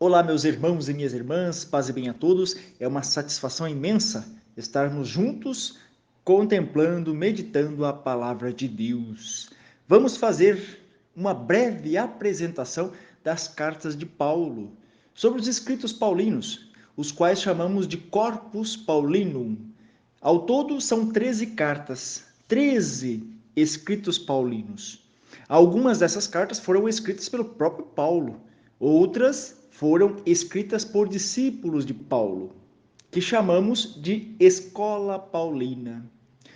Olá, meus irmãos e minhas irmãs, paz e bem a todos. É uma satisfação imensa estarmos juntos contemplando, meditando a palavra de Deus. Vamos fazer uma breve apresentação das cartas de Paulo, sobre os escritos paulinos, os quais chamamos de Corpus Paulinum. Ao todo, são 13 cartas, 13 escritos paulinos. Algumas dessas cartas foram escritas pelo próprio Paulo, outras foram escritas por discípulos de Paulo, que chamamos de Escola Paulina.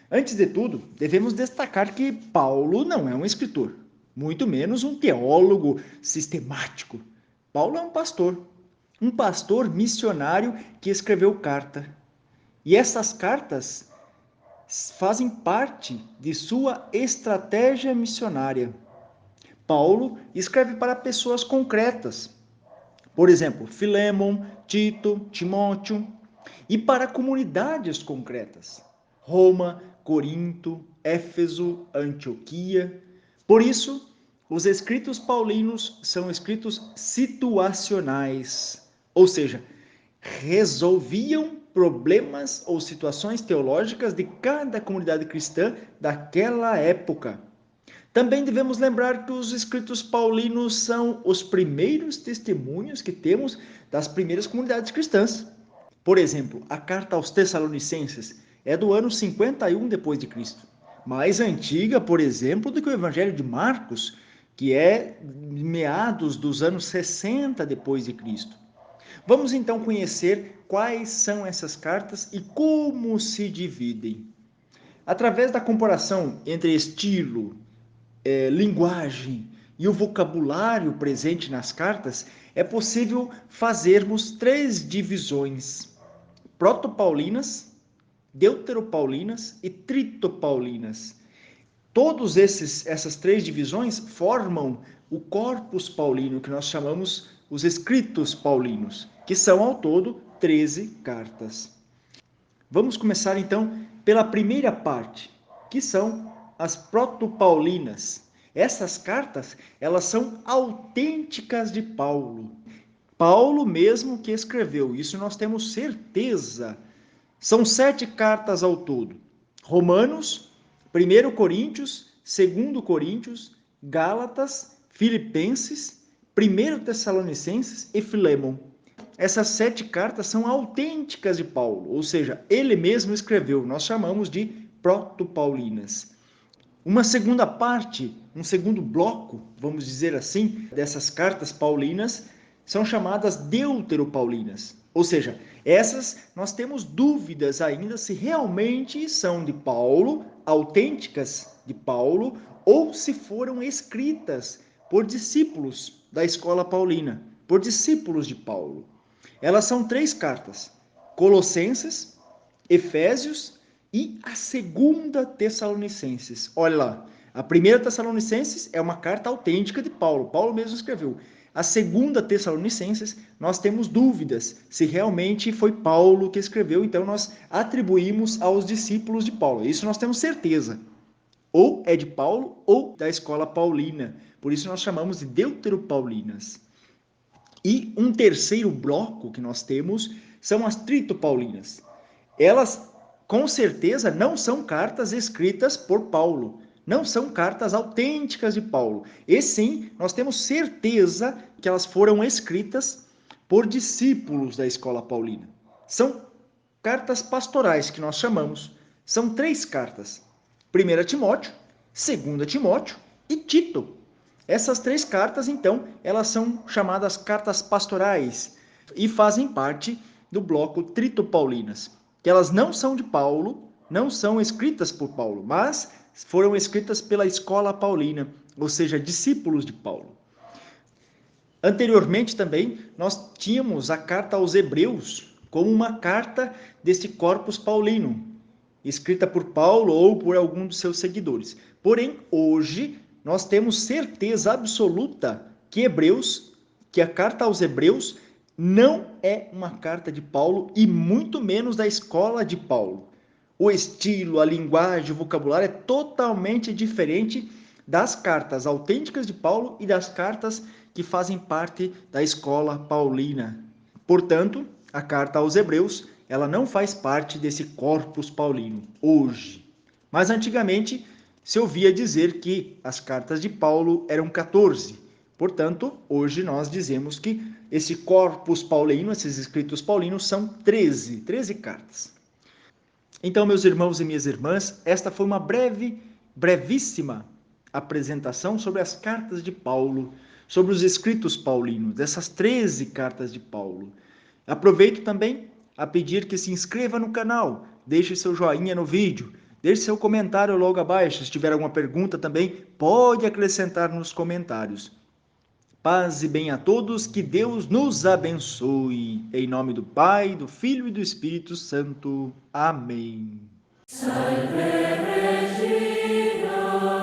Antes de tudo, devemos destacar que Paulo não é um escritor, muito menos um teólogo sistemático. Paulo é um pastor missionário que escreveu carta. E essas cartas fazem parte de sua estratégia missionária. Paulo escreve para pessoas concretas, por exemplo, Filémon, Tito, Timóteo, e para comunidades concretas, Roma, Corinto, Éfeso, Antioquia. Por isso, os escritos paulinos são escritos situacionais, ou seja, resolviam problemas ou situações teológicas de cada comunidade cristã daquela época. Também devemos lembrar que os escritos paulinos são os primeiros testemunhos que temos das primeiras comunidades cristãs. Por exemplo, a carta aos Tessalonicenses é do ano 51 depois de Cristo, mais antiga, por exemplo, do que o Evangelho de Marcos, que é meados dos anos 60 depois de Cristo. Vamos então conhecer quais são essas cartas e como se dividem. Através da comparação entre estilo, linguagem e o vocabulário presente nas cartas, é possível fazermos 3 divisões: protopaulinas, deuteropaulinas e tritopaulinas. Todas essas 3 divisões formam o corpus paulino, que nós chamamos os escritos paulinos, que são ao todo 13 cartas. Vamos começar então pela primeira parte, que são as protopaulinas. Essas cartas, elas são autênticas de Paulo. Paulo mesmo que escreveu, isso nós temos certeza. São 7 cartas ao todo. Romanos, 1 Coríntios, 2 Coríntios, Gálatas, Filipenses, 1 Tessalonicenses e Filémon. Essas 7 cartas são autênticas de Paulo, ou seja, ele mesmo escreveu. Nós chamamos de protopaulinas. Uma segunda parte, um segundo bloco, vamos dizer assim, dessas cartas paulinas são chamadas deuteropaulinas. Ou seja, essas nós temos dúvidas ainda se realmente são de Paulo, autênticas de Paulo, ou se foram escritas por discípulos da escola paulina, por discípulos de Paulo. Elas são 3 cartas: Colossenses, Efésios e a segunda Tessalonicenses. Olha lá, a primeira Tessalonicenses é uma carta autêntica de Paulo. Paulo mesmo escreveu. A segunda Tessalonicenses, nós temos dúvidas se realmente foi Paulo que escreveu, então nós atribuímos aos discípulos de Paulo. Isso nós temos certeza. Ou é de Paulo ou da escola paulina. Por isso nós chamamos de deuteropaulinas. E um terceiro bloco que nós temos são as tritopaulinas. Elas, com certeza, não são cartas escritas por Paulo, não são cartas autênticas de Paulo. E sim, nós temos certeza que elas foram escritas por discípulos da escola paulina. São cartas pastorais que nós chamamos. São 3 cartas: 1 Timóteo, 2 Timóteo e Tito. Essas 3 cartas, então, elas são chamadas cartas pastorais e fazem parte do bloco tritopaulinas, que elas não são de Paulo, não são escritas por Paulo, mas foram escritas pela escola paulina, ou seja, discípulos de Paulo. Anteriormente também, nós tínhamos a carta aos Hebreus como uma carta deste corpus paulino, escrita por Paulo ou por algum dos seus seguidores. Porém, hoje, nós temos certeza absoluta que a carta aos Hebreus não é uma carta de Paulo e muito menos da escola de Paulo. O estilo, a linguagem, o vocabulário é totalmente diferente das cartas autênticas de Paulo e das cartas que fazem parte da escola paulina. Portanto, a carta aos Hebreus, ela não faz parte desse corpus paulino hoje. Mas antigamente se ouvia dizer que as cartas de Paulo eram 14. Portanto, hoje nós dizemos que esse corpus paulino, esses escritos paulinos, são 13 cartas. Então, meus irmãos e minhas irmãs, esta foi uma brevíssima apresentação sobre as cartas de Paulo, sobre os escritos paulinos, dessas 13 cartas de Paulo. Aproveito também a pedir que se inscreva no canal, deixe seu joinha no vídeo, deixe seu comentário logo abaixo. Se tiver alguma pergunta também, pode acrescentar nos comentários. Paz e bem a todos, que Deus nos abençoe. Em nome do Pai, do Filho e do Espírito Santo. Amém. Salve Regina.